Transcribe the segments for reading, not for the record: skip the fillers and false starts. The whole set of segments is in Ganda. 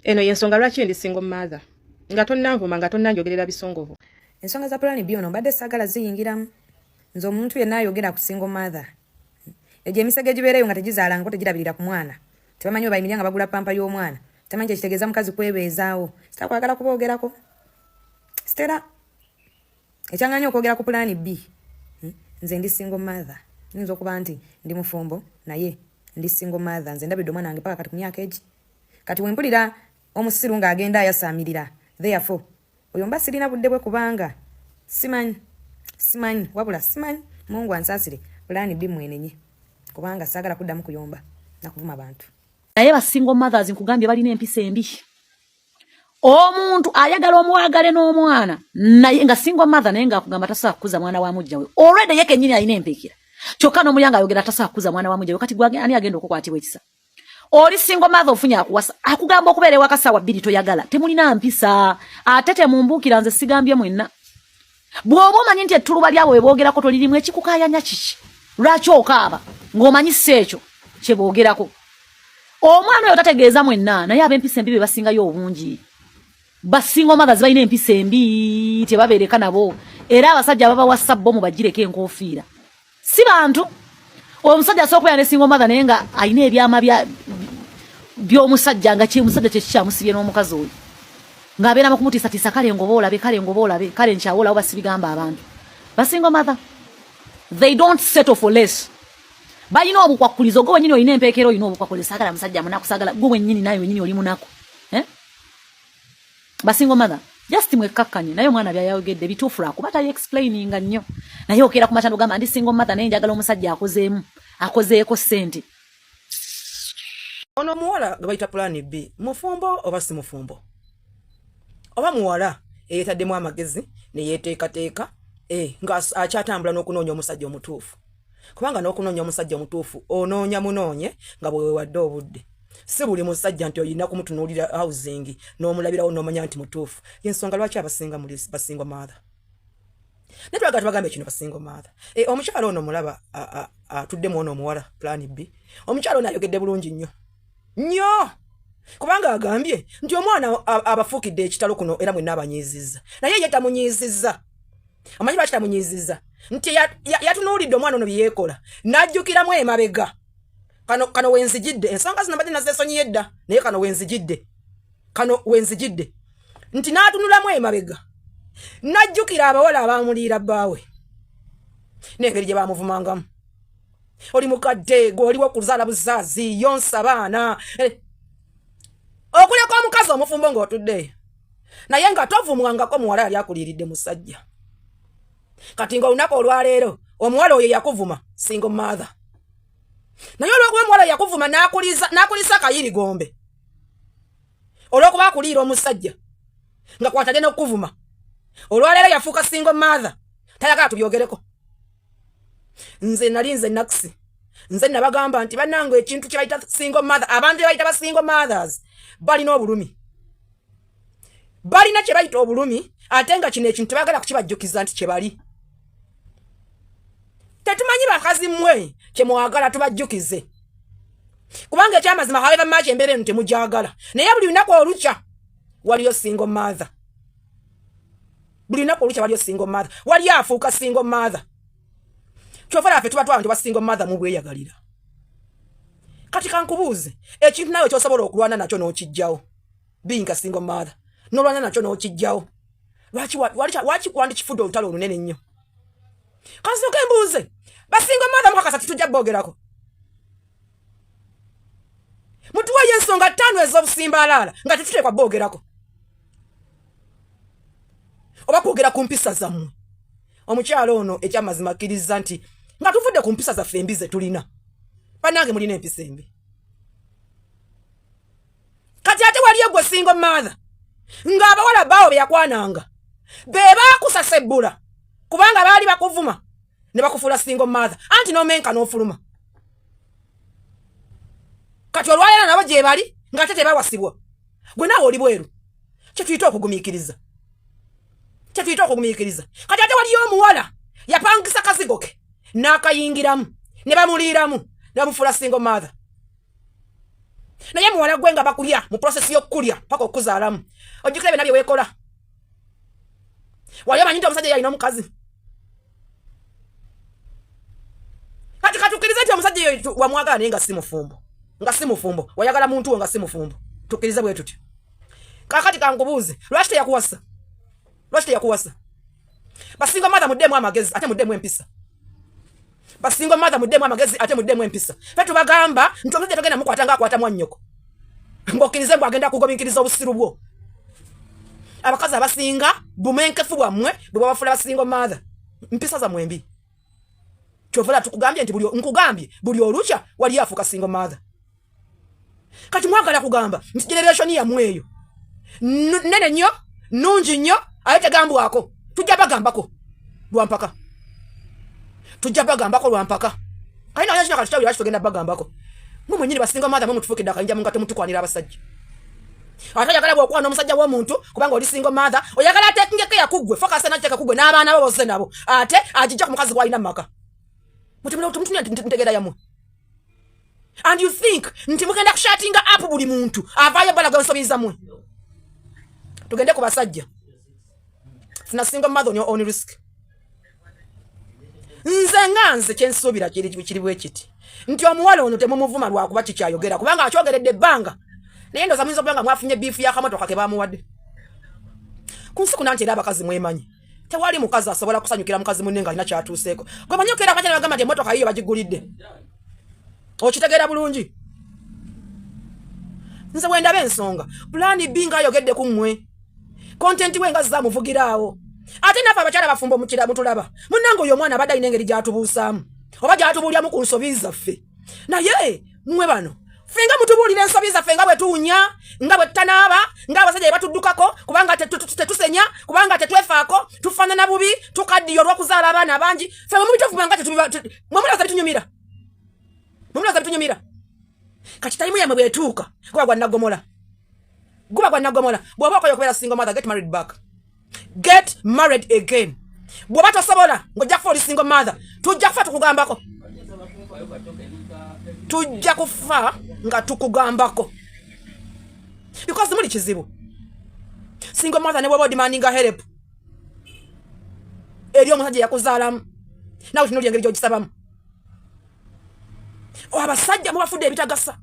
Eno yensonga lwaki ndi single mother. Nga tonnanvuma nga tonnanjogerera bisongovu. Ensonga za plan B ono mbadde sagala ziyingiramu. Nze omuntu yenna ayogera ku single mother. Eje emisege gibeereyo nga tegizaala ngo tegirabirira ku mwana. Tebamanyi oba emiryanga bagula pampa y'omwana. Tamanyi kitegeeza mukazi kwebeezaawo. Sitakwagala kuboogerako. Stera. Ekyanganya okwogera ku plan B. Nze ndi single mother. Nzo kuba nti ndi mufumbo naye ndi single mother. Nze ndabidde omwana wange paka kati ku myaka egi. Kati wempulira omusiru nga agenda ayasamirira. Therefore, oyo mba sirina budde bwe kubanga simanyi wabula simanyi Mungu ansasire plan B mwenenye kubanga sagala kuddamu kuyomba na kuvuma abantu. Naye ba single mothers nkugambye balina empisa embi. Omuntu ayagala omuwagale n'omwana naye nga single mother naye nga akugamba tasaa kukuza mwana wa mujja we. Already yeke nyini alina empikira. Kyokka n'omulyango ayogera tasaa kukuza mwana wa mujja we kati gwage ani agenda okukwatibwa ekisa. Oli single mother ofunya akuwasa akugamba okubeere wakasawa bbiri toyagala temulina mpisa atete mumbukira nze sigambye mwenna bw'oba omanyi nti ettuluba lyawe weboogerako tolirimu ekikukayanya kiki lwaki okaaba ng'omanyi ekyo kye boogerako omwana oyo tategeeza mwenna naye ab'empisa embi be basingayo obungi basingle mothers balina empisa embi tebabeereka nabo era abasajja babawa bbomu bagireko enkoofiira si bantu omusajja asooka ne single mother naye nga ayina ebyama by'omusajja nga kyemusajja kyekikyamusibye n'omukazi oyo ng'abeera mukumutiisatiisa kale ngoboolabe kale nkyawolawo basibigamba abantu basingle mother they don't settle for less balina obukwakkulizo gwe wennyini olina empeekera olina obukwakkulizo saagala musajja munaku saagala gwe wennyini naye wennyini oli munaku basingle mother just mwekkakkanye naye omwana byayayogedde bituufu lwakuba tali explaininga nnyo naye okeera ku matanda ogamba ndi single mother naye njagala omusajja akozeeko ssente. Ono muwala gwe bayita plan B mufumbo oba si mufumbo oba muwala eyetaddemu amagezi ne yeeteekateeka nga akyatambula n'okunoonya omusajja omutuufu kubanga n'okunoonya omusajja omutuufu onoonya munoonye nga bwe weewadde obudde si buli musajja nti oyina kumutunuulira housing n'omulabirawo n'omanya nti mutuufu yensonga lwaki abasinga muli basingle mother ne twagala tubagambe kino basingle mother omukyala ono mulaba atuddemu ono omuwala plan B omukyala ono ayogedde bulungi nnyo kubanga agambye nti omwana abafuukidde ekitalo kuno era mwenna abanyiizizza naye ye tamunyiizizza amanyi lwaki tamunyiizizza nti yatunuulidde omwana ono bye yeekola n'ajjukiramu emabega kano wenzijidde ensonga zino mbadde nazeesonyiye edda naye kano wenzijidde nti n'atunulamu emabega n'ajjukira abawala abaamuliira bbaawe n'engeri gye baamuvumangamu oli mukadde gw'oliwo kuzaala buzaazi yonsa baana okuleka omukazi omufumbo ng'otudde naye nga tovumwangako muwala yali akuliiridde musajja kati ng'olunaku olwaleero omuwala oyo yakuvuma single mother naye olw'okuba omuwala yakuvuma n'akulisa akayirigombe olw'okuba akuliira omusajja nga kwatadde n'okuvuma olwaleero yafuuka single mother tayagala tubyogereko nze nakisi nze nabagamba nti bannange ekintu kye bayita single mother abantu bayita ba single mothers balina obulumi balina kye bayita obulumi ate nga kino ekintu tebagala kukibajjukiza nti kye bali tetumanyi bakazi mmwe kye mwagala tubajjukize kubanga ekyamazima however much embeera eno temujagala naye buli lunaku olukya waliyo single mother buli lunaku olukya waliyo single mother wali afuuka single mother kyova laffe tuba twala nti single mother mubweyagalira kati kankubuuze ekintu nawe kyosobola okulwana nakyo n'okijjawo binga single mother n'olwana nakyo n'okijjawo lwaki kwandikifudde olutalo olunene nnyo kansooka embuuze basingle mother mukakasa titujja boogerako mutuweeyo ensonga 5 ez'obusimbalaala nga tetuteekwa boogerako oba kwogera ku mpisa zammwe omukyalo ono ekyamazima akkiriza nti nga tuvudde ku mpisa zaffe embi ze tulina bannange mulina empisa embi kati ate waliyo gwe single mother ng'abawala baawo be yakwananga be baakusasebbula kubanga baali bakuvuma ne bakufuula single mother anti n'omenka n'ofuluma kati olwaleero nabo gye bali ng'ate tebawasibwa gwe naawe oli bweru kye tuyita okugumiikiriza kati ate waliyo omuwala yapangisa kazigo ke n'akayingiramu ne bamuliiramu ne bamufuula single mother naye muwala gwe nga bakulya mu process y'okulya paka okuzaalamu ojjukira bye nabyo weekola wali amanyi nti omusajja yalina omukazi kati katukiriza nti omusajja eyo wamwagala naye nga si mufumbo wayagala muntu wo nga si mufumbo tukirize bwe tutyo kakati kankubuuze lwaki teyakuwasa basingo mother muddemu amagezi ate muddemu empisa basingo mother muddemu amagezi ate muddemu empisa fe tubagamba nti omusajja togenda mukwata ng'akwata mwannyoko ng'okkirize mbw agenda kugomiikiriza obusiru bwo abakazi abasinga bumenkefu bwammwe bwe babafuula basingo mother mpisa zammwe mbi kyovula tukugambye nti nkugambye buli olukya wali afuuka singo mother kati mwagala kugamba nti generation yammwe eyo nene nnyo nungi nnyo aye tegambwako tujja bagambako lwampaka kayina onyakina katutawi lwaki togenda bagambako mwe mwenyini basingo mother mwe mutufuukidde akayinja mu ngato mutukwanira abasajja ate oyagala bw'okwana omusajja w'omuntu kubanga oli singo mother oyagala ateekingeko yakuggwe fokasa nateeka kuggwe n'abaana bo bose nabo ate agijja ku mukazi gw'alina mu maka mutunuya ntegeera yammwe and you think nti mugenda kushatinga up buli muntu avaayo bala gwensobiiza mmwe tugende ku basajja funa single mother on your own risk nze kyensuubira kiri bwe kiti nti omuwala ono temumuvuma lwakuba kikyayogera kubanga akyogeredde ebbanga naye ndoza muyinza okubanga mwafunye biifu y'akamotoka ke baamuwadde ku nsi kuna nti era abakazi mwemanyi tewali mukazi asobola kusanyukira mukazi munne nga alina kyatuuseeko gwe manyi okeera akajja nebagamba nti emmotoka yiyo bagigulidde okitegeera bulungi nze bwe ndaba ensonga pulaani B ng'ayogedde ku mmwe kontenti we nga zizamuvugiraawo ate naffe abakyala bafumbo mutulaba munnange oyo omwana abadde alina engeri gy'atubuusaamu oba gy'atubuulyamu ku nsobi zaffe naye mmwe bano ffe nga mutubuulira ensobi zaffe nga bwe tuwunya nga bwe tutanaaba nga abasajja bye batuddukako kubanga tetusenya kubanga tetwefaako tufaanana bubi tukaddiya olw'okuzaala abaana abangi ffe bwe mubituvuma nga mwe mulowooza bitunyumira kati tayimu yammwe bwetuuka guba gwa nnagomola bw'oba okoye okubeera single mother get married again bw'oba tosobola ng'ojja kufa oli single mother tujja kufa tukugambako because muli kizibu single mother ne bw'oba odimandinga help eri omusajja yakuzaalamu nawe tunulya engeri gy'ogisabamu abasajja mubafudde ebitagasa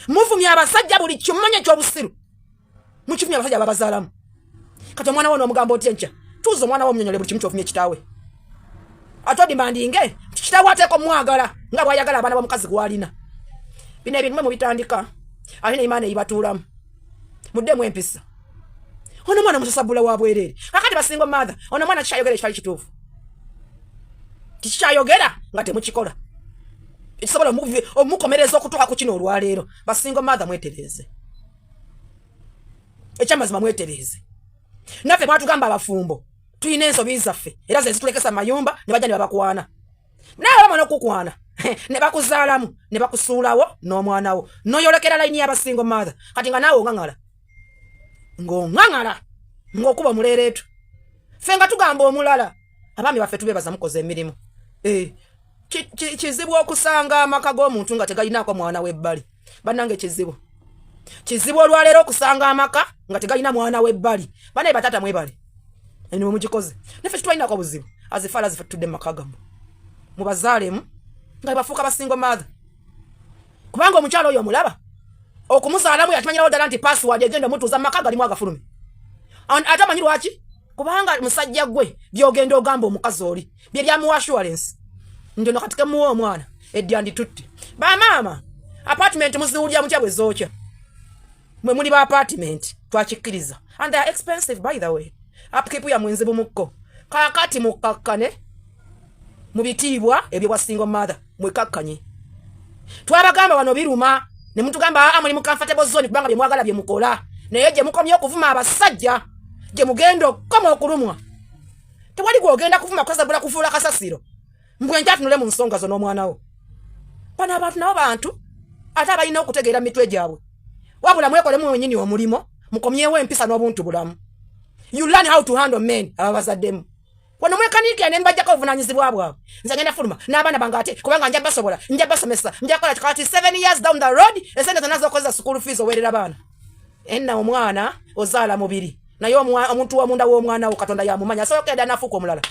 muvumya abasajja buli kimonye ekyobusiru mukivumya abasajja ababazaalamu kati omwana wo n'omugamba otya nkya tuuza omwana wo omunyonyole buli kimu kyofumya kitaawe ate odimandinge kitaawe ateeka omwagala nga bw'ayagala abaana b'omukazi gw'alina bino ebintu mwe mubitandika ate neimaana eyibatuulamu muddemu empisa ono mwana musasabula wa bwereere kakati basingo mother ono mwana kikyayogera ekitali kituufu tikikyayogera nga temukikola ekisobola omukomereza okutuuka ku kino olwaleero basingo mother mwetereeze ekyamazima mwetereeze naffe mwatugamba abafumbo tulina ensobi zaffe era ze zitulekesa mayumba ne bajja ne babakwana naye bamana okukwana ne bakuzaalamu ne bakusuulawo n'omwanawo noyolekera layini y'abasingo mother kati nga naawe ng'oŋŋaŋala ng'okuba omuleereetu ffe nga tugamba omulala abaami baffe tubeebaza mukoze emirimu kizibu okusanga amaka g'omuntu nga tegalinaako mwana w'ebbali bannange kizibu olwaleero okusanga amaka nga tegalina mwana w'ebbali banaye batata mwebale eno mugikoze naffe kitwalinako obuzibu azifaala ziffe tutudde mu maka gamu mubazaalemu nga bafuuka basingo mother kubanga omukyalo oyo omulaba okumuzaalamu yatimanyirawo ddala nti password egenda omutuuza mu maka galimu agafulumi ate amanyi lwaki kubanga musajja gwe byogenda ogamba omukazi oli bye lyamuwa assurance nti ono kati kemuwa omwana edyanditutte bamaama apartment muziwulya mutya bwe zookya mwe muli ba apartment twakikkiriza and they are expensive by the way upkeep ya mwenzibu mukko kakati mukakkane mu bitiibwa ebyo bwa single mother mwekakkanye twabagamba wano biruma ne mutugamba muli mu comfortable zone kubanga bye mwagala bye mukola naye gye mukomye okuvuma abasajja gye mugenda okukoma okulumwa tewali gwogenda kuvuma kusasabula kufuula kasasiro mbwe njatunule mu nsonga zo n'omwanawo bano abantu nabo bantu ate abalina okutegeera mitwe gyabwe wabula mwekolemu mwenyini omulimo mukomyewo empisa n'obuntu bulamu you learn how to handle men ababazaddemu wano mwekanike ne mbajja ko vunanyizibwa bwabwe nze ngenda fuluma n'abaana bangate kubanga njja basobola njja basomesa njja kola kati 7 years down the road esente zanazo koza school fees owerera bana enna omwana ozaala mubiri nayo omuntu wa munda wo omwana wo katonda ya mumanya so keda nafuko omulala